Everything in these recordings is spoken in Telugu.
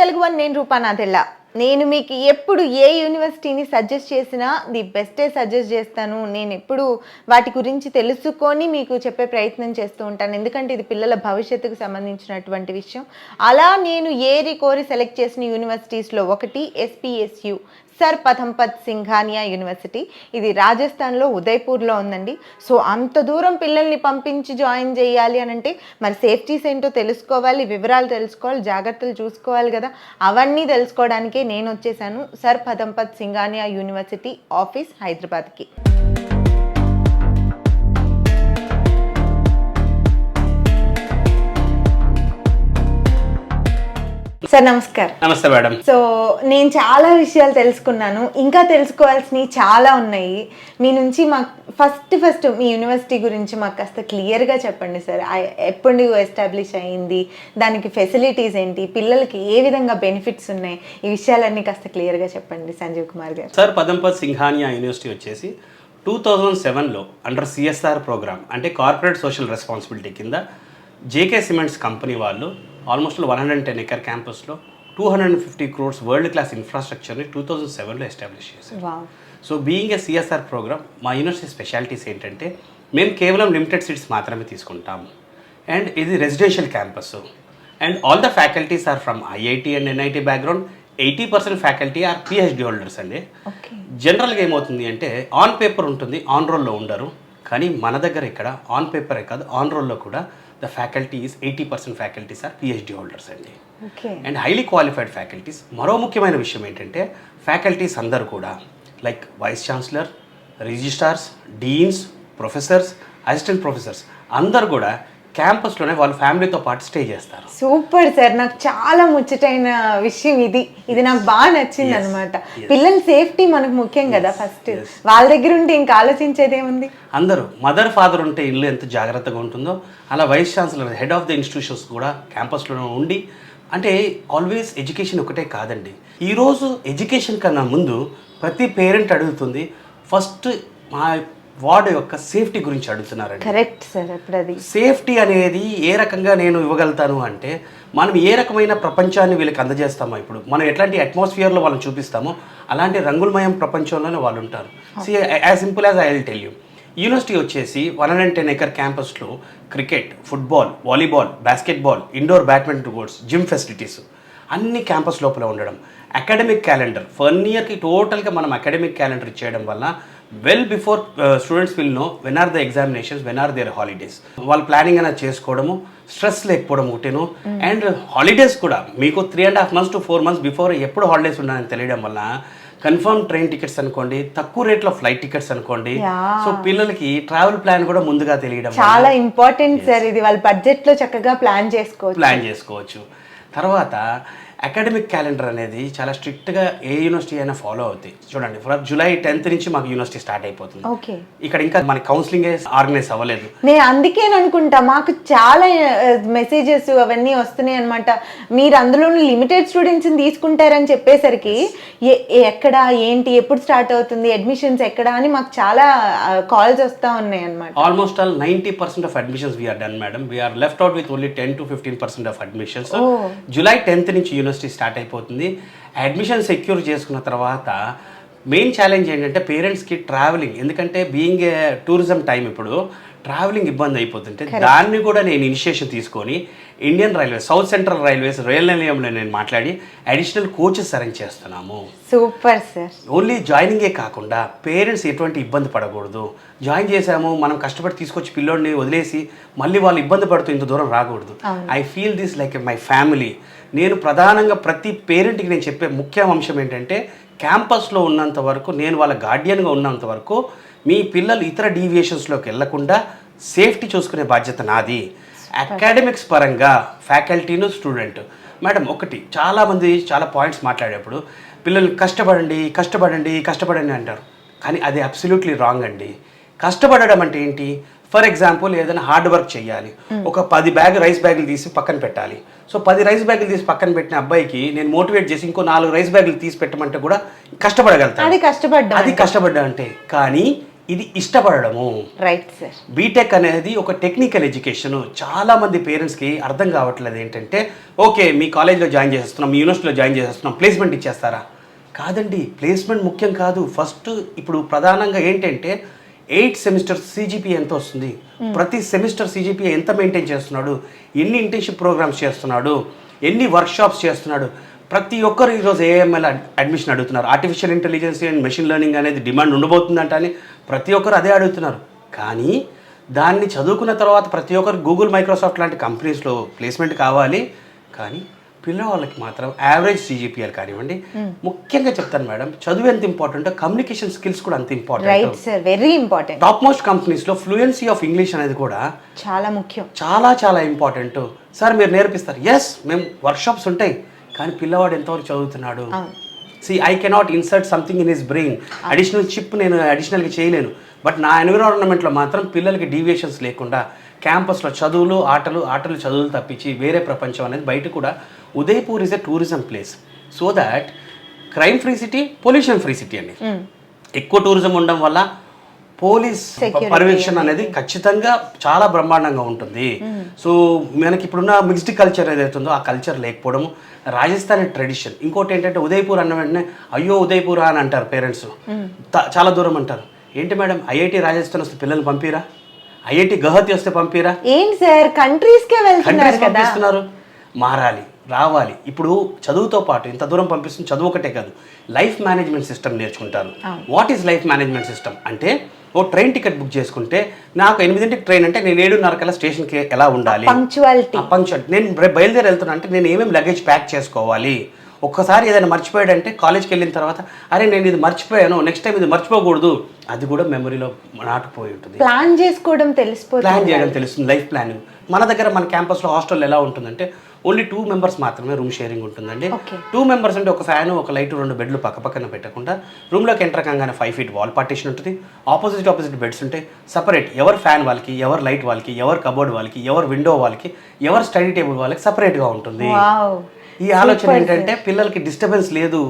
తెలుగు వన్ నేను రూపానాథెళ్ళ. నేను మీకు ఎప్పుడు ఏ యూనివర్సిటీని సజెస్ట్ చేసినా ది బెస్టే సజెస్ట్ చేస్తాను. నేను ఎప్పుడు వాటి గురించి తెలుసుకొని మీకు చెప్పే ప్రయత్నం చేస్తూ ఉంటాను. ఎందుకంటే ఇది పిల్లల భవిష్యత్తుకు సంబంధించినటువంటి విషయం. అలా నేను ఏరి కోరి సెలెక్ట్ చేసిన యూనివర్సిటీస్లో ఒకటి ఎస్పీఎస్యు, సర్ పథంపత్ సింఘానియా యూనివర్సిటీ. ఇది రాజస్థాన్లో ఉదయ్పూర్లో ఉందండి. సో అంత దూరం పిల్లల్ని పంపించి జాయిన్ చేయాలి అని అంటే మరి సేఫ్టీస్ ఏంటో తెలుసుకోవాలి, వివరాలు తెలుసుకోవాలి, జాగ్రత్తలు చూసుకోవాలి కదా. అవన్నీ తెలుసుకోవడానికే నేను వచ్చేసాను సర్ పథంపత్ సింఘానియా యూనివర్సిటీ ఆఫీస్ హైదరాబాద్కి. సార్ నమస్కారం. నమస్తే మేడం. సో నేను చాలా విషయాలు తెలుసుకున్నాను, ఇంకా తెలుసుకోవాల్సినవి చాలా ఉన్నాయి. మీ నుంచి మాకు ఫస్ట్ మీ యూనివర్సిటీ గురించి మాకు కాస్త క్లియర్గా చెప్పండి సార్. ఎప్పుడు ఎస్టాబ్లిష్ అయ్యింది, దానికి ఫెసిలిటీస్ ఏంటి, పిల్లలకి ఏ విధంగా బెనిఫిట్స్ ఉన్నాయి, ఈ విషయాలన్నీ కాస్త క్లియర్గా చెప్పండి సంజీవ్ కుమార్ గారు. సర్ పథంపత్ సింఘానియా యూనివర్సిటీ వచ్చేసి 2007లో అండర్ సిఎస్ఆర్ ప్రోగ్రామ్ అంటే కార్పొరేట్ సోషల్ రెస్పాన్సిబిలిటీ కింద జేకే సిమెంట్స్ కంపెనీ వాళ్ళు ఆల్మోస్ట్ 110 ఎకర్ క్యాంపస్లో 250 crores వరల్డ్ క్లాస్ ఇన్ఫ్రాస్ట్రక్చర్ని 2007లో ఎస్టాబ్లిష్ చేశారు. సో బీయింగ్ ఏ సిఎస్ఆర్ ప్రోగ్రామ్ మా యూనివర్సిటీ స్పెషాలిటీస్ ఏంటంటే మేము కేవలం లిమిటెడ్ సీట్స్ మాత్రమే తీసుకుంటాము. అండ్ ఇది residential campus. And all the faculties are from IIT and NIT background. 80% faculty are PhD holders అండి. జనరల్గా ఏమవుతుంది అంటే ఆన్ పేపర్ ఉంటుంది, ఆన్ రోల్లో ఉండరు. కానీ మన దగ్గర ఇక్కడ ఆన్ పేపరే కాదు, ఆన్ రోల్లో కూడా the faculties 80% faculties are PhD holders అండి. And highly qualified faculties. మరో ముఖ్యమైన విషయం ఏంటంటే ఫ్యాకల్టీస్ అందరూ కూడా like vice chancellor, registrars, deans, professors, assistant professors అందరు కూడా క్యాంపస్లోనే వాళ్ళ ఫ్యామిలీతో పాటు స్టే చేస్తారు. సూపర్ సార్, నాకు చాలా ముచ్చటైన విషయం ఇది నాకు బాగా నచ్చింది అనమాట. పిల్లల సేఫ్టీ మనకు ముఖ్యం కదా ఫస్ట్. వాళ్ళ దగ్గర ఉంటే ఇంకా ఆలోచించేది ఏముంది. అందరూ మదర్ ఫాదర్ ఉంటే ఇల్లు ఎంత జాగ్రత్తగా ఉంటుందో అలా vice chancellor, head of the institutions కూడా క్యాంపస్లోనే ఉండి, అంటే ఆల్వేస్ ఎడ్యుకేషన్ ఒకటే కాదండి. ఈరోజు ఎడ్యుకేషన్ కన్నా ముందు ప్రతి పేరెంట్ అడుగుతుంది ఫస్ట్ మా వార్డు యొక్క సేఫ్టీ గురించి అడుగుతున్నారండి. Correct sir. ఇప్పుడు అది సేఫ్టీ అనేది ఏ రకంగా నేను ఇవ్వగలుగుతాను అంటే మనం ఏ రకమైన ప్రపంచాన్ని వీళ్ళకి అందజేస్తామో, ఇప్పుడు మనం ఎట్లాంటి అట్మాస్ఫియర్లో వాళ్ళని చూపిస్తామో అలాంటి రంగులమయం ప్రపంచంలోనే వాళ్ళు ఉంటారు. See as simple as I will tell you, university వచ్చేసి 110 ఎకర్ క్యాంపస్లో cricket, football, volleyball, basketball, indoor badminton courts, gym facilities అన్ని క్యాంపస్ లోపల ఉండడం. అకాడమిక్ క్యాలెండర్ 1 ఇయర్కి టోటల్గా మనం అకాడమిక్ క్యాలెండర్ ఇచ్చేయడం వల్ల well before students will know when are the examinations, when are their holidays. వాళ్ళు ప్లానింగ్ అనేది చేసుకోవడము, స్ట్రెస్ లేకపోవడం ఒకటేను. అండ్ హాలిడేస్ కూడా మీకు 3.5 months to 4 months బిఫోర్ ఎప్పుడు హాలిడేస్ ఉన్నాయని తెలియడం వల్ల కన్ఫర్మ్ ట్రైన్ టికెట్స్ అనుకోండి, తక్కువ రేట్లో ఫ్లైట్ టికెట్స్ అనుకోండి. సో పిల్లలకి ట్రావెల్ ప్లాన్ కూడా ముందుగా తెలియడం చాలా ఇంపార్టెంట్ సార్. ఇది వాళ్ళ బడ్జెట్లో చక్కగా ప్లాన్ చేసుకోవచ్చు. తర్వాత అకాడమిక్ క్యాలెండర్ అనేది చాలా స్ట్రిక్ట్గా ఏ యూనివర్సిటీ అయినా ఫాలో అవుతాయి. చూడండి, ఫర్ July 10th నుంచి మాకు యూనివర్సిటీ స్టార్ట్ అయిపోతుంది. ఇక్కడ ఇంకా మన కౌన్సిలింగ్ ఆర్గనైజ్ అవ్వలేదు. నేను అందుకే అనుకుంటా మాకు చాలా మెసేజెస్ అవన్నీ వస్తున్నాయి అనమాట. మీరు అందులో లిమిటెడ్ స్టూడెంట్స్ని తీసుకుంటారని చెప్పేసరికి ఎక్కడ ఏంటి, ఎప్పుడు స్టార్ట్ అవుతుంది, అడ్మిషన్స్ ఎక్కడ అని మాకు చాలా కాల్స్ వస్తూ ఉన్నాయి అనమాట. Almost all 90% of admissions we're done madam. We're left out with only 10 to 15% of admissions. July 10th నుంచి యూనివర్సిటీ స్టార్ట్ అయిపోతుంది. అడ్మిషన్ సెక్యూర్ చేసుకున్న తర్వాత మెయిన్ ఛాలెంజ్ ఏంటంటే పేరెంట్స్కి ట్రావెలింగ్. ఎందుకంటే బీయింగ్ ఏ టూరిజం టైం ఇప్పుడు ట్రావెలింగ్ ఇబ్బంది అయిపోతుంటే దాన్ని కూడా నేను ఇనిషియేషన్ తీసుకొని Indian Railways, South Central Railways rail నిలయంలో నేను మాట్లాడి అడిషనల్ కోచెస్ అరేంజ్ చేస్తున్నాము. Super sir. ఓన్లీ జాయినింగే కాకుండా పేరెంట్స్ ఎటువంటి ఇబ్బంది పడకూడదు. జాయిన్ చేసాము, మనం కష్టపడి తీసుకొచ్చి పిల్లోడిని వదిలేసి మళ్ళీ వాళ్ళు ఇబ్బంది పడుతూ ఇంత దూరం రాకూడదు. I feel this like my family. నేను ప్రధానంగా ప్రతి పేరెంట్కి నేను చెప్పే ముఖ్య అంశం ఏంటంటే క్యాంపస్లో ఉన్నంత వరకు, నేను వాళ్ళ గార్డియన్గా ఉన్నంత వరకు మీ పిల్లలు ఇతర డీవియేషన్స్లోకి వెళ్లకుండా సేఫ్టీ చూసుకునే బాధ్యత నాది. అకాడమిక్స్ పరంగా ఫ్యాకల్టీను, స్టూడెంట్. మేడం ఒకటి, చాలామంది చాలా పాయింట్స్ మాట్లాడేప్పుడు పిల్లలు కష్టపడండి అంటారు. కానీ అది అబ్సల్యూట్లీ రాంగ్ అండి. కష్టపడడం అంటే ఏంటి? ఫర్ ఎగ్జాంపుల్ ఏదైనా హార్డ్ వర్క్ చేయాలి, ఒక 10 రైస్ బ్యాగులు తీసి పక్కన పెట్టాలి. సో 10 రైస్ బ్యాగులు తీసి పక్కన పెట్టిన అబ్బాయికి నేను మోటివేట్ చేసి ఇంకో 4 రైస్ బ్యాగులు తీసి పెట్టమంటే కూడా కష్టపడగలుగుతాను. అది కష్టపడ్డా అంటే. కానీ ఇది ఇష్టపడము. Right sir. బీటెక్ అనేది ఒక టెక్నికల్ ఎడ్యుకేషన్. చాలామంది పేరెంట్స్కి అర్థం కావట్లేదు ఏంటంటే, ఓకే మీ కాలేజ్లో జాయిన్ చేసేస్తున్నాం, మీ యూనివర్సిటీలో జాయిన్ చేసేస్తున్నాం, ప్లేస్మెంట్ ఇచ్చేస్తారా? కాదండి, ప్లేస్మెంట్ ముఖ్యం కాదు. ఫస్ట్ ఇప్పుడు ప్రధానంగా ఏంటంటే 8 సెమిస్టర్ సిజిపిఏ ఎంత వస్తుంది, ప్రతి సెమిస్టర్ సిజిపిఏ ఎంత మెయింటైన్ చేస్తున్నాడు, ఎన్ని ఇంటర్న్షిప్ ప్రోగ్రామ్స్ చేస్తున్నాడు, ఎన్ని వర్క్షాప్స్ చేస్తున్నాడు. ప్రతి ఒక్కరు ఈరోజు ఏఎంఎల్ అడ్మిషన్ అడుగుతున్నారు. Artificial intelligence and machine learning అనేది డిమాండ్ ఉండబోతుందంట అని ప్రతి ఒక్కరు అదే అడుగుతున్నారు. కానీ దాన్ని చదువుకున్న తర్వాత ప్రతి ఒక్కరు గూగుల్, మైక్రోసాఫ్ట్ లాంటి కంపెనీస్లో ప్లేస్మెంట్ కావాలి. కానీ పిల్లవాళ్ళకి మాత్రం యావరేజ్ సిజిపిఎల్ కానివ్వండి. ముఖ్యంగా చెప్తాను మేడం, చదువు ఎంత ఇంపార్టెంట్, కమ్యూనికేషన్ స్కిల్స్ కూడా అంత important. Right sir, very important. Top most కంపెనీస్లో ఫ్లూయెన్సీ ఆఫ్ ఇంగ్లీష్ అనేది కూడా చాలా ముఖ్యం, చాలా చాలా ఇంపార్టెంట్. సార్ మీరు నేర్పిస్తారు, ఎస్ మేము వర్క్షాప్స్ ఉంటాయి, కానీ పిల్లవాడు ఎంతవరకు చదువుతున్నాడు? I cannot insert something in his brain. Additional chip నేను అడిషనల్గా చేయలేను. బట్ నా ఎన్విరాన్మెంట్లో మాత్రం పిల్లలకి డీవియేషన్స్ లేకుండా క్యాంపస్లో చదువులు ఆటలు చదువులు తప్పించి వేరే ప్రపంచం అనేది బయట కూడా. Udaipur is a tourism place, so that crime free city, pollution free city అండి. ఎక్కువ టూరిజం ఉండడం వల్ల పోలీస్ పర్యవేక్షణ అనేది ఖచ్చితంగా చాలా బ్రహ్మాండంగా ఉంటుంది. సో మనకి ఇప్పుడున్న మిక్స్డ్ కల్చర్ ఏదైతుందో ఆ కల్చర్ లేకపోవడము, రాజస్థానీ ట్రెడిషన్. ఇంకోటి ఏంటంటే ఉదయపూర్ అన్న వెంటనే అయ్యో ఉదయపూర్ అని అంటారు పేరెంట్స్, చాలా దూరం అంటారు. ఏంటి మేడం ఐఐటి రాజస్థాన్ వస్తే పిల్లల్ని పంపిరా, ఐఐటి గౌహతి వస్తే పంపిరా? ఏంటి సార్ కంట్రీస్కే వెళ్తున్నారు కదా. పంపిస్తున్నారు. మారాలి, రావాలి. ఇప్పుడు చదువుతో పాటు ఇంత దూరం పంపిస్తుంది, చదువు ఒకటే కాదు, లైఫ్ మేనేజ్మెంట్ సిస్టమ్ నేర్చుకుంటారు. What is life management system అంటే, ఓ ట్రైన్ టికెట్ బుక్ చేసుకుంటే నాకు 8ంటికి ట్రైన్ అంటే నేను 7:30 స్టేషన్కి ఎలా ఉండాలి, పంక్చువాలిటీ. నేను బయలుదేరి వెళ్తున్నా అంటే నేను ఏమేమి లగేజ్ ప్యాక్ చేసుకోవాలి. ఒక్కసారి ఏదైనా మర్చిపోయాడంటే కాలేజ్కి వెళ్ళిన తర్వాత అరే నేను ఇది మర్చిపోయాను, నెక్స్ట్ టైం ఇది మర్చిపోకూడదు, అది కూడా మెమరీలో నాటుకుపోయి ఉంటుంది. ప్లాన్ చేసుకోవడం తెలిసిపోతుంది, ప్లాన్ చేయడం తెలుస్తుంది, లైఫ్ ప్లానింగ్. మన దగ్గర మన క్యాంపస్లో హాస్టల్ ఎలా ఉంటుందంటే ఓన్లీ 2 మెంబర్స్ మాత్రమే రూమ్ షేరింగ్ ఉంటుందండి. 2 మెంబర్స్ అంటే ఒక ఫ్యాన్, ఒక లైట్, 2 బెడ్లు పక్క పక్కన పెట్టకుండా రూమ్లోకి ఎంటర్ కాగానే 5 feet వాల్ పార్టీషన్ ఉంటుంది. ఆపోజిట్ బెడ్స్ ఉంటాయి. సపరేట్ ఎవరు ఫ్యాన్ వాళ్ళకి, ఎవరు లైట్ వాళ్ళకి, ఎవరు కబోర్డ్ వాళ్ళకి, ఎవరు విండో వాళ్ళకి, ఎవరు స్టడీ టేబుల్ వాళ్ళకి సపరేట్గా ఉంటుంది. ఈ ఆలోచన ఏంటంటే పిల్లలకి డిస్టర్బెన్స్ లేదు.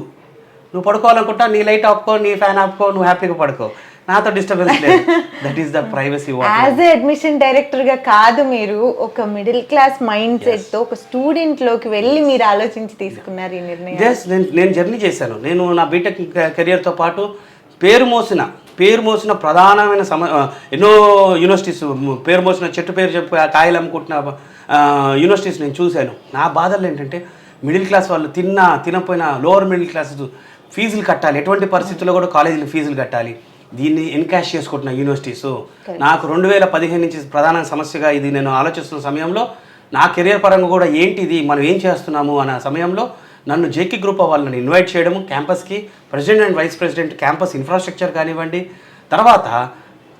నువ్వు పడుకోవాలనుకుంటా నీ లైట్ ఆపుకో, నీ ఫ్యాన్ ఆపుకో, నువ్వు హ్యాపీగా పడుకో, నాతో డిస్టర్బెన్స్ లేదు. That is the privacy. As a admission director గా కాదు, మీరు ఒక మిడిల్ క్లాస్ మైండ్ సెట్ తో ఒక స్టూడెంట్ లోకి వెళ్ళి మీరు ఆలోచించి తీసుకున్నారు ఈ నిర్ణయం. నేను జర్నీ చేశాను. నేను నా బీటెక్ కెరియర్తో పాటు పేరు మోసిన ప్రధానమైన ఎన్నో యూనివర్సిటీస్, పేరు మోసిన చెట్టు పేరు చెప్పి కాయలు అమ్ముకుంటున్న యూనివర్సిటీస్ నేను చూశాను. నా బాధలు ఏంటంటే మిడిల్ క్లాస్ వాళ్ళు తినపోయినా లోవర్ మిడిల్ క్లాస్ ఫీజులు కట్టాలి, ఎటువంటి పరిస్థితుల్లో కూడా కాలేజీలు ఫీజులు కట్టాలి. దీన్ని ఎన్కాష్ చేసుకుంటున్న యూనివర్సిటీస్. నాకు 2015 నుంచి ప్రధాన సమస్యగా ఇది నేను ఆలోచిస్తున్న సమయంలో నా కెరియర్ పరంగా కూడా ఏంటి ఇది మనం ఏం చేస్తున్నాము అన్న సమయంలో నన్ను జేకే గ్రూప్ వాళ్ళని ఇన్వైట్ చేయడము క్యాంపస్కి, president and vice president, campus infrastructure కానివ్వండి, తర్వాత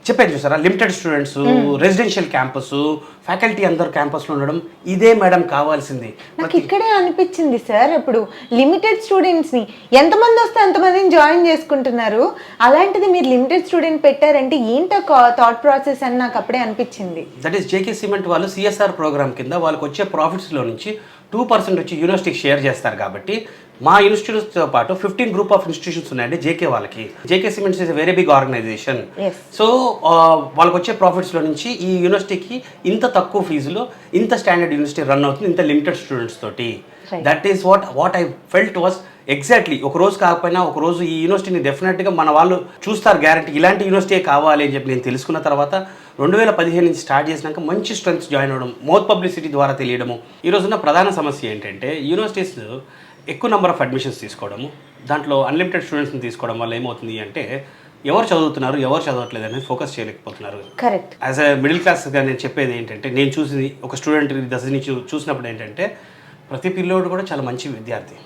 చెప్పాను చూసారా limited students, residential campus, faculty అందరు క్యాంపస్లో ఉండడం, ఇదే మేడం కావాల్సింది. నాకు ఇక్కడే అనిపించింది సార్, ఇప్పుడు లిమిటెడ్ స్టూడెంట్స్ని ఎంతమంది వస్తే అంతమందిని జాయిన్ చేసుకుంటున్నారు, అలాంటిది మీరు లిమిటెడ్ స్టూడెంట్ పెట్టారంటే ఏంటో థాట్ ప్రాసెస్ అని నాకు అప్పుడే అనిపించింది. దట్ ఈస్ జేకే సిమెంట్ వాళ్ళు సిఎస్ఆర్ ప్రోగ్రామ్ కింద వాళ్ళకి వచ్చే ప్రాఫిట్స్లో నుంచి 2% వచ్చి యూనివర్సిటీకి షేర్ చేస్తారు. కాబట్టి మా ఇన్స్టిట్యూట్స్తో పాటు 15 గ్రూప్ ఆఫ్ ఇన్స్టిట్యూషన్స్ ఉన్నాయండి జేకే వాళ్ళకి. JK Cements is a very big organisation. So వాళ్ళకి వచ్చే ప్రాఫిట్స్లో నుంచి ఈ యూనివర్సిటీకి ఇంత తక్కువ ఫీజులో ఇంత స్టాండర్డ్ యూనివర్సిటీ రన్ అవుతుంది, ఇంత లిమిటెడ్ స్టూడెంట్స్ తోటి. That is what I felt was exactly. ఒక రోజు కాకపోయినా ఒక రోజు ఈ యూనివర్సిటీని డెఫినెట్గా మన వాళ్ళు చూస్తారు, గ్యారంటీ ఇలాంటి యూనివర్సిటీ కావాలి అని చెప్పి నేను తెలుసుకున్న తర్వాత 2015 నుంచి స్టార్ట్ చేసినాక మంచి స్ట్రెంగ్స్ జాయిన్ అవ్వడం, మౌత్ పబ్లిసిటీ ద్వారా తెలియడము. ఈ రోజున్న ప్రధాన సమస్య ఏంటంటే యూనివర్సిటీస్ ఎక్కువ నెంబర్ ఆఫ్ అడ్మిషన్స్ తీసుకోవడము, దాంట్లో అన్లిమిటెడ్ స్టూడెంట్స్ని తీసుకోవడం వల్ల ఏమవుతుంది అంటే ఎవరు చదువుతున్నారు ఎవరు చదవట్లేదు అనేది ఫోకస్ చేయలేకపోతున్నారు. కరెక్ట్. యాజ్ ఎ మిడిల్ క్లాస్గా నేను చెప్పేది ఏంటంటే, నేను చూసి ఒక స్టూడెంట్ దశ నుంచి చూసినప్పుడు ఏంటంటే ప్రతి పిల్లోడు కూడా చాలా మంచి విద్యార్థి,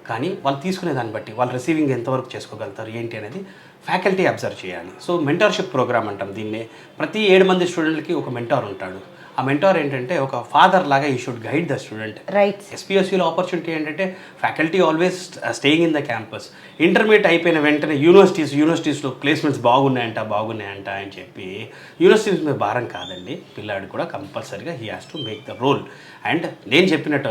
కానీ వాళ్ళు తీసుకునే దాన్ని బట్టి వాళ్ళు రిసీవింగ్ ఎంతవరకు చేసుకోగలుగుతారు ఏంటి అనేది ఫ్యాకల్టీ అబ్జర్వ్ చేయాలి. సో మెంటార్షిప్ ప్రోగ్రామ్ అంటాం దీన్నే. ప్రతి 7 మంది స్టూడెంట్లకి ఒక మెంటార్ ఉంటాడు. ఆ మెంటార్ ఏంటంటే ఒక ఫాదర్ లాగా he should guide the student. Right. ఎస్పీఎస్యూలో ఆపర్చునిటీ ఏంటంటే faculty always staying in the campus. Intermediate అయిపోయిన వెంటనే యూనివర్సిటీస్లో ప్లేస్మెంట్స్ బాగున్నాయంట అని చెప్పి యూనివర్సిటీస్ మీద భారం కాదండి. పిల్లాడు కూడా కంపల్సరీగా he has to make the role. And నేను చెప్పినట్టు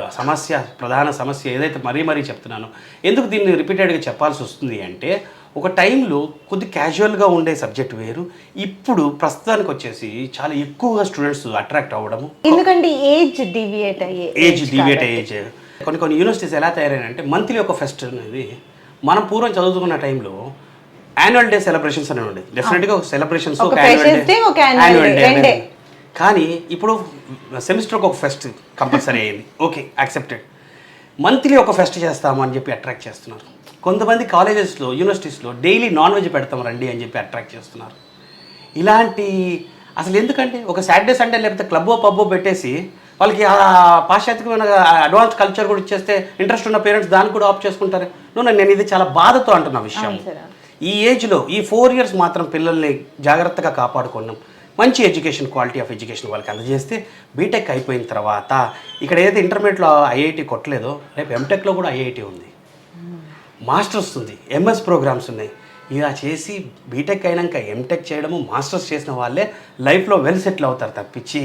ప్రధాన సమస్య ఏదైతే మరీ చెప్తున్నానో, ఎందుకు దీన్ని రిపీటెడ్గా చెప్పాల్సి వస్తుంది అంటే ఒక టైంలో కొద్ది క్యాజువల్గా ఉండే సబ్జెక్ట్ వేరు, ఇప్పుడు ప్రస్తుతానికి వచ్చేసి చాలా ఎక్కువగా స్టూడెంట్స్ అట్రాక్ట్ అవ్వడము. ఎందుకంటే ఏజ్ డివియేట్ అయ్యే ఏజ్ కొన్ని యూనివర్సిటీస్ ఎలా తయారైనాయంటే మంత్లీ ఒక ఫెస్ట్ అనేది. మనం పూర్వం చదువుకున్న టైంలో యాన్యువల్ డే సెలబ్రేషన్స్ అని ఉండేది. డెఫినెట్గా ఒక సెలబ్రేషన్స్ ఒక యాన్యువల్ డే రెండే. కానీ ఇప్పుడు సెమిస్టర్కి ఒక ఫెస్ట్ కంపల్సరీ అయింది. Okay, accepted. మంత్లీ ఒక ఫెస్ట్ చేస్తాము అని చెప్పి అట్రాక్ట్ చేస్తున్నారు. కొంతమంది కాలేజెస్లో యూనివర్సిటీస్లో డైలీ నాన్ వెజ్ పెడతాం రండి అని చెప్పి అట్రాక్ట్ చేస్తున్నారు. ఇలాంటి అసలు ఎందుకంటే ఒక సాటర్డే సండే లేకపోతే క్లబ్బో పబ్బో పెట్టేసి వాళ్ళకి ఆ పాశ్చాత్యమైన అడ్వాన్స్ కల్చర్ కూడా ఇచ్చేస్తే ఇంట్రెస్ట్ ఉన్న పేరెంట్స్ దాన్ని కూడా ఆప్ చేసుకుంటారు. నేను ఇది చాలా బాధతో అంటున్న విషయం. ఈ ఏజ్లో ఈ 4 years మాత్రం పిల్లల్ని జాగ్రత్తగా కాపాడుకున్నాం. మంచి ఎడ్యుకేషన్, క్వాలిటీ ఆఫ్ ఎడ్యుకేషన్ వాళ్ళకి అందజేస్తే బీటెక్ అయిపోయిన తర్వాత ఇక్కడ ఏదైతే ఇంటర్మీడియట్లో ఐఐటి కొట్టలేదో రేపు ఎంటెక్లో కూడా ఐఐటి ఉంది, మాస్టర్స్ ఉంది, ఎంఎస్ ప్రోగ్రామ్స్ ఉన్నాయి. ఇలా చేసి బీటెక్ అయినాక ఎంటెక్ చేయడము, మాస్టర్స్ చేసిన వాళ్ళే లైఫ్లో వెల్ సెటిల్ అవుతారు తప్పించి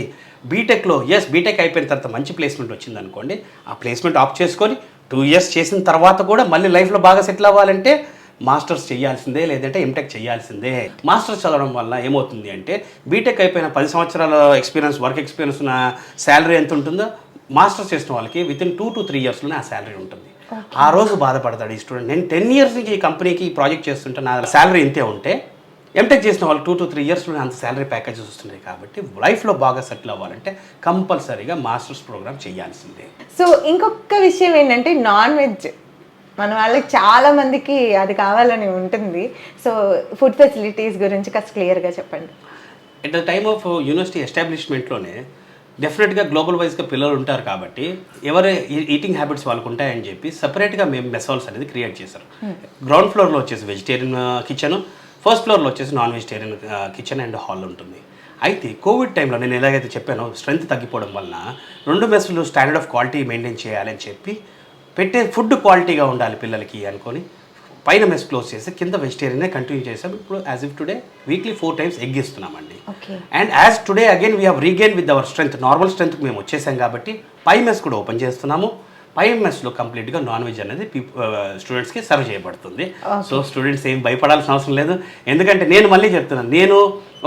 బీటెక్లో బీటెక్ అయిపోయిన తర్వాత మంచి ప్లేస్మెంట్ వచ్చింది అనుకోండి, ఆ ప్లేస్మెంట్ ఆప్ చేసుకొని 2 years చేసిన తర్వాత కూడా మళ్ళీ లైఫ్లో బాగా సెటిల్ అవ్వాలంటే మాస్టర్స్ చేయాల్సిందే, లేదంటే ఎంటెక్ చేయాల్సిందే. మాస్టర్స్ చదవడం వల్ల ఏమవుతుంది అంటే బీటెక్ అయిపోయిన 10 సంవత్సరాల ఎక్స్పీరియన్స్, వర్క్ ఎక్స్పీరియన్స్ ఉన్న శాలరీ ఎంత ఉంటుందో మాస్టర్స్ చేసిన వాళ్ళకి వితిన్ 2 to 3 yearsలోనే ఆ శాలరీ ఉంటుంది. ఆ రోజు బాధపడతాడు ఈ స్టూడెంట్. నేను 10 years నుంచి ఈ కంపెనీకి ఈ ప్రాజెక్ట్ చేస్తుంటే నా శాలరీ ఇంతే ఉంటే ఎంటెక్ చేసిన వాళ్ళు 2 to 3 yearsలోనే అంత శాలరీ ప్యాకేజెస్ వస్తున్నాయి. కాబట్టి లైఫ్లో బాగా సెటిల్ అవ్వాలంటే కంపల్సరీగా మాస్టర్స్ ప్రోగ్రామ్ చేయాల్సిందే. సో ఇంకొక విషయం ఏంటంటే నాన్ వెజ్ మన వాళ్ళకి చాలా మందికి అది కావాలని ఉంటుంది. సో ఫుడ్ ఫెసిలిటీస్ గురించి కాస్త క్లియర్గా చెప్పండి. At the time of university ఎస్టాబ్లిష్మెంట్లోనే డెఫినెట్గా గ్లోబల్ వైజ్గా పిల్లలు ఉంటారు కాబట్టి ఎవరి ఈటింగ్ హ్యాబిట్స్ వాళ్ళకు ఉంటాయని చెప్పి సపరేట్గా మేము మెస్ హాల్స్ అనేది క్రియేట్ చేశారు. గ్రౌండ్ ఫ్లోర్లో వచ్చేసి వెజిటేరియన్ కిచెన్, ఫస్ట్ ఫ్లోర్లో వచ్చేసి non vegetarian kitchen and hall ఉంటుంది. అయితే కోవిడ్ టైంలో నేను ఎలాగైతే చెప్పానో స్ట్రెంత్ తగ్గిపోవడం వలన 2 మెస్లు స్టాండర్డ్ ఆఫ్ క్వాలిటీ మెయింటైన్ చేయాలని చెప్పి పెట్టే ఫుడ్ క్వాలిటీగా ఉండాలి పిల్లలకి అనుకొని పైన మెస్ క్లోజ్ చేసి కింద వెజిటేరియనే కంటిన్యూ చేసాం. ఇప్పుడు as if today weekly 4 times egg ఇస్తున్నామండి. And as today again we have regain with our strength, normal స్ట్రెంత్కి మేము వచ్చేసాం కాబట్టి పై మెస్ కూడా ఓపెన్ చేస్తున్నాము. పై మెస్లో కంప్లీట్గా నాన్ వెజ్ అనేది స్టూడెంట్స్కి సర్వ్ చేయబడుతుంది. సో స్టూడెంట్స్ ఏం భయపడాల్సిన అవసరం లేదు. ఎందుకంటే నేను మళ్ళీ చెప్తున్నాను, నేను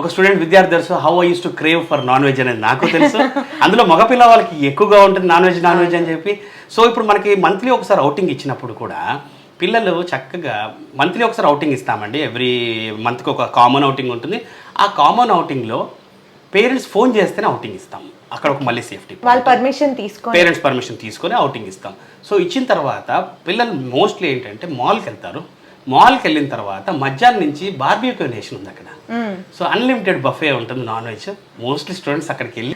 ఒక స్టూడెంట్ విద్యార్థి తెలుసు how I use to crave for non veg అనేది నాకు తెలుసు. అందులో మగపిల్ల వాళ్ళకి ఎక్కువగా ఉంటుంది నాన్ వెజ్ అని చెప్పి. సో ఇప్పుడు మనకి మంత్లీ ఒకసారి అవుటింగ్ ఇచ్చినప్పుడు కూడా పిల్లలు చక్కగా మంత్లీ ఒకసారి అవుటింగ్ ఇస్తామండి. ఎవ్రీ మంత్కి ఒక కామన్ అవుటింగ్ ఉంటుంది. ఆ కామన్ అవుటింగ్లో పేరెంట్స్ ఫోన్ చేస్తేనే అవుటింగ్ ఇస్తాం. అక్కడ ఒక మళ్ళీ సేఫ్టీ, వాళ్ళ పర్మిషన్ తీసుకొని పేరెంట్స్ పర్మిషన్ తీసుకొని అవుటింగ్ ఇస్తాం. సో ఇచ్చిన తర్వాత పిల్లలు మోస్ట్లీ ఏంటంటే మాల్కి వెళ్తారు. మాల్కి వెళ్ళిన తర్వాత మధ్యాహ్నం నుంచి బార్బిక్యూ నేషన్ ఉంది అక్కడ. సో అన్లిమిటెడ్ బఫే ఉంటుంది నాన్ వెజ్. మోస్ట్లీ స్టూడెంట్స్ అక్కడికి వెళ్ళి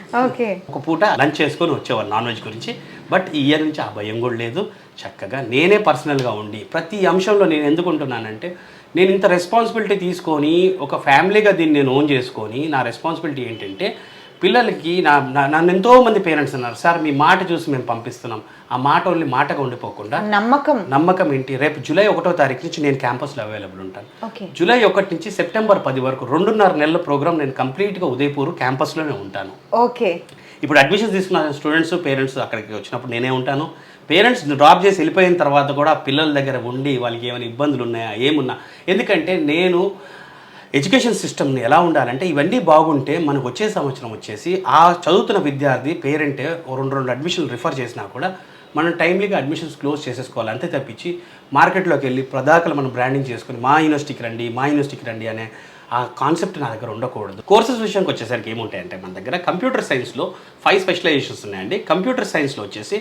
ఒక పూట లంచ్ చేసుకొని వచ్చేవారు నాన్ వెజ్ గురించి. బట్ ఈ ఇయర్ నుంచి ఆ భయం కూడా లేదు. చక్కగా నేనే పర్సనల్గా ఉండి ప్రతి అంశంలో నేను ఎందుకు ఉంటున్నానంటే నేను ఇంత రెస్పాన్సిబిలిటీ తీసుకొని ఒక ఫ్యామిలీగా దీన్ని నేను ఓన్ చేసుకొని నా రెస్పాన్సిబిలిటీ ఏంటంటే పిల్లలకి నన్ను ఎంతోమంది పేరెంట్స్ అన్నారు, సార్ మీ మాట చూసి మేము పంపిస్తున్నాం. ఆ మాట ఓన్లీ మాటగా ఉండిపోకుండా నమ్మకం ఏంటి, రేపు జూలై 1వ తారీఖు నుంచి నేను క్యాంపస్లో అవైలబుల్ ఉంటాను. జూలై 1 నుంచి సెప్టెంబర్ 10 వరకు 2.5 నెలల ప్రోగ్రామ్ నేను కంప్లీట్గా ఉదయపూర్ క్యాంపస్లోనే ఉంటాను. ఓకే. ఇప్పుడు అడ్మిషన్ తీసుకున్న స్టూడెంట్స్ పేరెంట్స్ అక్కడికి వచ్చినప్పుడు నేనే ఉంటాను. పేరెంట్స్ డ్రాప్ చేసి వెళ్ళిపోయిన తర్వాత కూడా పిల్లల దగ్గర ఉండి వాళ్ళకి ఏమైనా ఇబ్బందులు ఉన్నాయా ఏమున్నా, ఎందుకంటే నేను ఎడ్యుకేషన్ సిస్టమ్ని ఎలా ఉండాలంటే ఇవన్నీ బాగుంటే మనకు వచ్చే సంవత్సరం వచ్చేసి ఆ చదువుతున్న విద్యార్థి పేరెంట్ 2 అడ్మిషన్లు రిఫర్ చేసినా కూడా మనం టైమ్లీగా అడ్మిషన్స్ క్లోజ్ చేసేసుకోవాలి. అంతే తప్పించి మార్కెట్లోకి వెళ్ళి ప్రదాకలు మనం బ్రాండింగ్ చేసుకుని మా యూనివర్సిటీకి రండి అనే ఆ కాన్సెప్ట్ నా దగ్గర ఉండకూడదు. కోర్సెస్ విషయానికి వచ్చేసరికి ఏముంటాయంటే మన దగ్గర కంప్యూటర్ సైన్స్లో 5 స్పెషలైజేషన్స్ ఉన్నాయండి. కంప్యూటర్ సైన్స్లో వచ్చేసి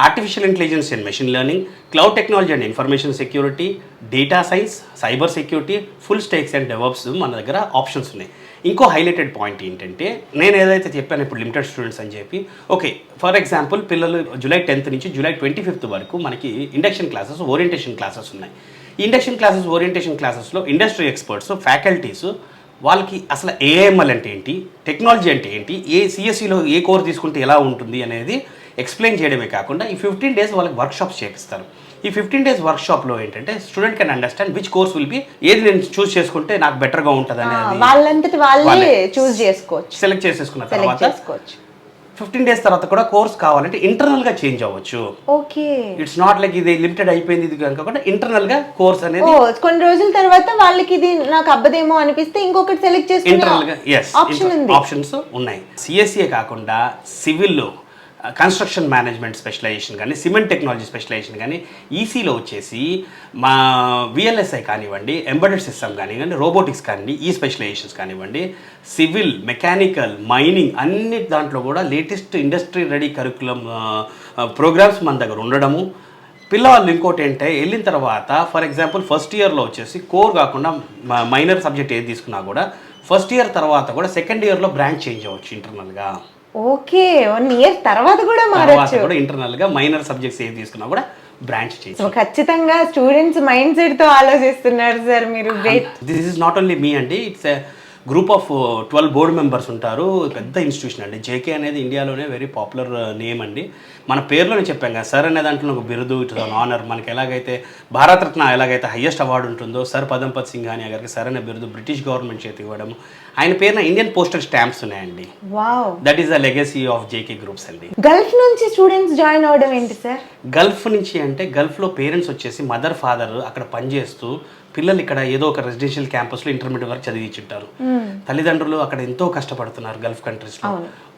artificial intelligence and machine learning, cloud technology and information security, data science, cyber security, full స్టేక్స్ and develops మన దగ్గర ఆప్షన్స్ ఉన్నాయి. ఇంకో హైలైటెడ్ పాయింట్ ఏంటంటే నేను ఏదైతే చెప్పాను ఇప్పుడు లిమిటెడ్ స్టూడెంట్స్ అని చెప్పి, ఓకే ఫర్ ఎగ్జాంపుల్ పిల్లలు జూలై 10th నుంచి జూలై 25th వరకు మనకి ఇండక్షన్ క్లాసెస్, ఓరియంటేషన్ క్లాసెస్ ఉన్నాయి. ఈ ఇండక్షన్ క్లాసెస్, ఓరియంటేషన్ క్లాసెస్లో ఇండస్ట్రీ ఎక్స్పర్ట్స్, ఫ్యాకల్టీస్ వాళ్ళకి అసలు ఏఎంఎల్ అంటే ఏంటి, టెక్నాలజీ అంటే ఏంటి, ఏ సిఎస్సిలో ఏ కోర్స్ తీసుకుంటే ఎలా ఉంటుంది అనేది ఎక్స్ప్లెయిన్ చేయడమే కాకుండా ఈ 15 days వాళ్ళకి వర్క్షాప్స్ చేపిస్తారు. ఈ 15 days వర్క్షాప్లో ఏంటంటే student can understand which course will be, ఏది నేను చూస్ చేసుకుంటే నాకు బెటర్గా ఉంటుంది అనేది వాళ్ళంతటి వాళ్ళే చూస్ చేసుకోవచ్చు, సెలెక్ట్ చేసేసుకున్న తర్వాత 15 days తర్వాత కూడా కోర్స్ కావాలంటే ఇంటర్నల్గా చేంజ్ అవ్వచ్చు. ఓకే. ఇట్స్ నాట్ లైక్ ఇది లిమిటెడ్ అయిపోయింది ఇది కాకుండా ఇంటర్నల్గా కోర్స్ అనేది కొన్ని రోజుల తర్వాత వాళ్ళకి ఇది నాకు అబ్బదేమో అనిపిస్తే ఇంకొకటి సెలెక్ట్ చేసుకునే ఇంటర్నల్గా ఆప్షన్ ఉంది. ఆప్షన్స్ ఉన్నాయి. సిఎస్సిఏ కాకుండా సివిల్, కన్స్ట్రక్షన్ మేనేజ్మెంట్ స్పెషలైజేషన్ కానీ, సిమెంట్ టెక్నాలజీ స్పెషలైజేషన్ కానీ, ఈసీలో వచ్చేసి మా విఎల్ఎస్ఐ కానివ్వండి, ఎంబెడెడ్ సిస్టమ్ కానివ్వండి, రోబోటిక్స్ కానివ్వండి, ఈ స్పెషలైజేషన్స్ కానివ్వండి, సివిల్, మెకానికల్, మైనింగ్ అన్ని దాంట్లో కూడా latest industry ready curriculum programmes మన దగ్గర ఉండడము. పిల్లవాళ్ళు ఇంకోటి ఏంటంటే వెళ్ళిన తర్వాత ఫర్ ఎగ్జాంపుల్ ఫస్ట్ ఇయర్లో వచ్చేసి కోర్ కాకుండా మైనర్ సబ్జెక్ట్ ఏది తీసుకున్నా కూడా ఫస్ట్ ఇయర్ తర్వాత కూడా సెకండ్ ఇయర్లో బ్రాంచ్ చేంజ్ అవ్వచ్చు ఇంటర్నల్గా. ఓకే, 1 year తర్వాత కూడా మారచ్చు. కూడా ఇంటర్నల్ గా మైనర్ సబ్జెక్ట్స్ ఏది తీసుకున్నా కూడా బ్రాంచ్ చేయొచ్చు. సో ఖచ్చితంగా స్టూడెంట్స్ మైండ్ సెట్ తో ఆలోచిస్తున్నారు సార్ మీరు. Great. This is not only me అండి, it's group of 12 board members ఉంటారు. పెద్ద ఇన్స్టిట్యూషన్ అండి. జేకే అనేది ఇండియాలోనే వెరీ పాపులర్ నేమ్ అండి. మన పేరులోనే చెప్పాం కదా, సార్ అనే దాంట్లో ఒక బిరుదు, ఇట్స్ ఆన్ ఆనర్. మనకి ఎలాగైతే భారతరత్న ఎలాగైతే హైయెస్ట్ అవార్డు ఉంటుందో, సర్ పదంపత్ సింఘానియా గారికి సర్ అనే బిరుదు బ్రిటిష్ గవర్నమెంట్ చేతి ఇవ్వడం, ఆయన పేరున ఇండియన్ పోస్టల్ స్టాంప్స్ ఉన్నాయండి. Wow, that is the legacy of JK groups అండి. గల్ఫ్ నుంచి స్టూడెంట్స్ జాయిన్ అవడం ఏంటి సార్? గల్ఫ్ నుంచి అంటే గల్ఫ్లో పేరెంట్స్ వచ్చేసి మదర్ ఫాదర్ అక్కడ పనిచేస్తూ పిల్లలు ఇక్కడ ఏదో ఒక రెసిడెన్షియల్ క్యాంపస్లో ఇంటర్మీడియట్ వరకు చదివించుంటారు. తల్లిదండ్రులు అక్కడ ఎంతో కష్టపడుతున్నారు గల్ఫ్ కంట్రీస్లో.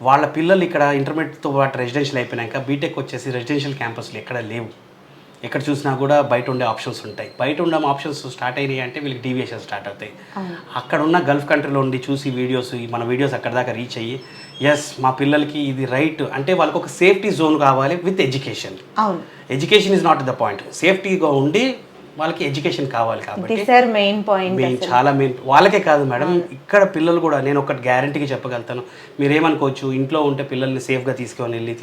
వాళ్ళ పిల్లలు ఇక్కడ ఇంటర్మీడియట్తో పాటు రెసిడెన్షియల్ అయిపోయినాక బీటెక్ వచ్చేసి రెసిడెన్షియల్ క్యాంపస్లు ఎక్కడ లేవు. ఎక్కడ చూసినా కూడా బయట ఉండే ఆప్షన్స్ ఉంటాయి. బయట ఉండే ఆప్షన్స్ స్టార్ట్ అయినాయి అంటే వీళ్ళకి డీవియేషన్ స్టార్ట్ అవుతాయి. అక్కడ ఉన్న గల్ఫ్ కంట్రీలో ఉండి చూసి వీడియోస్, మన వీడియోస్ అక్కడ దాకా రీచ్ అయ్యి ఎస్ మా పిల్లలకి ఇది రైట్ అంటే వాళ్ళకి ఒక సేఫ్టీ జోన్ కావాలి with education. Education is not the point, సేఫ్టీగా ఉండి వాళ్ళకి ఎడ్యుకేషన్ కావాలి. కాబట్టి మెయిన్ చాలా మెయిన్. వాళ్ళకే కాదు మేడం, ఇక్కడ పిల్లలు కూడా నేను ఒకటి గ్యారంటీగా చెప్పగలుగుతాను. మీరేమనుకోవచ్చు ఇంట్లో ఉంటే పిల్లల్ని సేఫ్గా తీసుకొని వెళ్ళి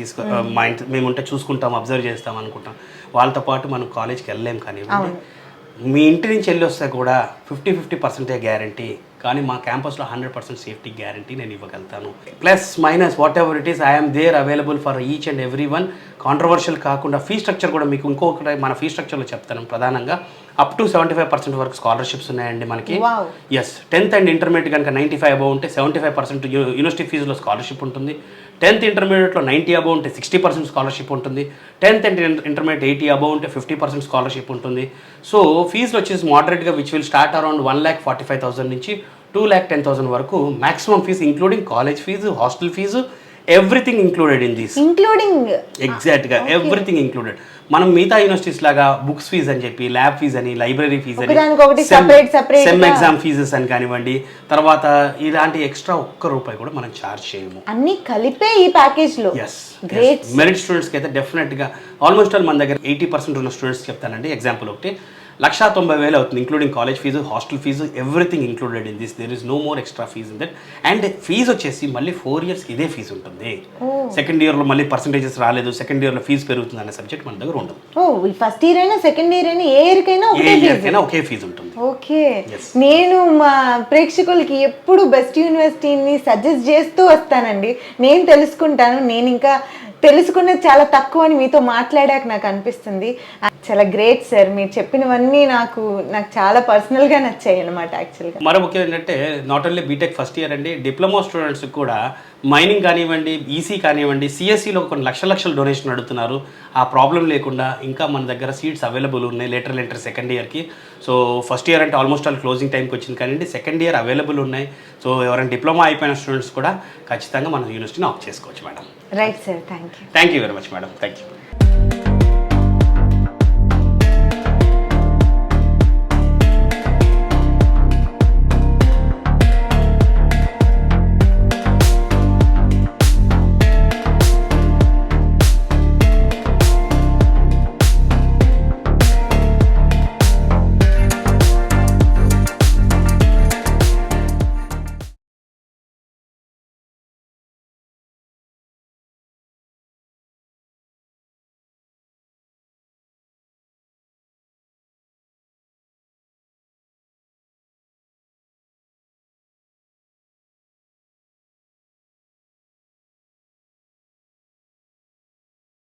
మా ఇంటి మేము ఉంటే చూసుకుంటాం, అబ్జర్వ్ చేస్తాం అనుకుంటాం. వాళ్ళతో పాటు మనం కాలేజ్కి వెళ్ళలేం. కానీ మీ ఇంటి నుంచి వెళ్ళి వస్తే కూడా 50% గ్యారంటీ, కానీ మా క్యాంపస్లో 100% సేఫ్టీ గ్యారంటీ నేను ఇవ్వగలుగుతాను. Plus minus whatever it is I'm there available for each and every one. Controversial కాకుండా ఫీ స్ట్రక్చర్ కూడా మీకు ఇంకొకటి మన ఫీ స్ట్రక్చర్లో చెప్తాను. ప్రధానంగా అప్ టు 75% వరకు స్కాలర్షిప్స్ ఉన్నాయండి మనకి. ఎస్, 10th అండ్ ఇంటర్మీడియట్ కనుక 95 అబౌవ్ ఉంటే 75% యూనివర్సిటీ ఫీజులో స్కాలర్షిప్ ఉంటుంది. 10th ఇంటర్మీడియట్లో 90 అబౌవ్ ఉంటే 60% స్కాలర్షిప్ ఉంటుంది. 10th అండ్ ఇంటర్మీడియట్ 80 అబౌవ్ ఉంటే 50% స్కాలర్షిప్ ఉంటుంది. సో ఫీజులు వచ్చేసి మోడరేట్గా విచ్ విల్ స్టార్ట్ అరౌండ్ 1,45,000 నుంచి 2,10,000 వరకు maximum fee, including college fee, hostel fee, everything included in this. ఎగ్జాక్ట్గా ఎవ్రీథింగ్ ఇంక్లూడెడ్. మనం మిగతా యూనివర్సిటీస్ లాగా బుక్స్ ఫీజ్ అని చెప్పి, ల్యాబ్ ఫీజ్ అని, లైబ్రరీ ఫీజ్ అని, సెమ్ ఎగ్జామ్ ఫీజెస్ అని కానివ్వండి, తర్వాత ఇలాంటి ఎక్స్ట్రా ₹1 కూడా మనం ఛార్జ్ చేయము. అన్ని కలిపే ఈ ప్యాకేజ్ లో. గ్రేట్. మెరిట్ స్టూడెంట్స్కి అయితే డెఫినెట్గా ఆల్మోస్ట్ ఆల్ మన దగ్గర 80% ఉన్న స్టూడెంట్స్ చెప్తానండి. ఎగ్జాంపుల్ ఒకటి 1,90,000 అవుతుంది, including college fee, hostel fee, everything included in this. There is no more extra fee in that. And fee వచ్చేసి మళ్ళీ 4 years ఇదే ఫీజు ఉంటుంది. సెకండ్ ఇయర్లో మళ్ళీ పర్సంటేజెస్ రాలేదు, సెకండ్ ఇయర్లో ఫీజు పెరుగుతుంది అనే సబ్జెక్ట్ మన దగ్గర ఉండదు. ఫస్ట్ ఇయర్ అయినా సెకండ్ ఇయర్ అయినా ఏ ఇయర్కైనా ఒకే ఫీజు ఉంటుంది. ఓకే. నేను మా ప్రేక్షకులకి ఎప్పుడు బెస్ట్ యూనివర్సిటీని సజెస్ట్ చేస్తూ వస్తానండి. నేను తెలుసుకుంటాను, నేను ఇంకా తెలుసుకున్నది చాలా తక్కువ అని మీతో మాట్లాడాక నాకు అనిపిస్తుంది. చాలా గ్రేట్ సార్, మీరు చెప్పినవన్నీ నాకు చాలా పర్సనల్గా నచ్చాయి అనమాట. యాక్చువల్గా మరో ముఖ్యం ఏంటంటే not only BTech first year అండి, డిప్లొమా స్టూడెంట్స్కి కూడా మైనింగ్ కానివ్వండి, ఈసీ కానివ్వండి, సిఎస్సిలో కొన్ని లక్షల డొనేషన్ అడుగుతున్నారు. ఆ ప్రాబ్లం లేకుండా ఇంకా మన దగ్గర సీట్స్ అవైలబుల్ ఉన్నాయి లేటరల్ ఎంట్రీ సెకండ్ ఇయర్కి. సో ఫస్ట్ ఇయర్ అంటే ఆల్మోస్ట్ ఆల్ క్లోజింగ్ టైంకి వచ్చింది, కానీ సెకండ్ ఇయర్ అవైలబుల్ ఉన్నాయి. సో ఎవరైనా డిప్లొమా అయిపోయిన స్టూడెంట్స్ కూడా ఖచ్చితంగా మన యూనివర్సిటీని ఆప్ట్ చేసుకోవచ్చు madam. Right sir, thank you very much madam. Thank you.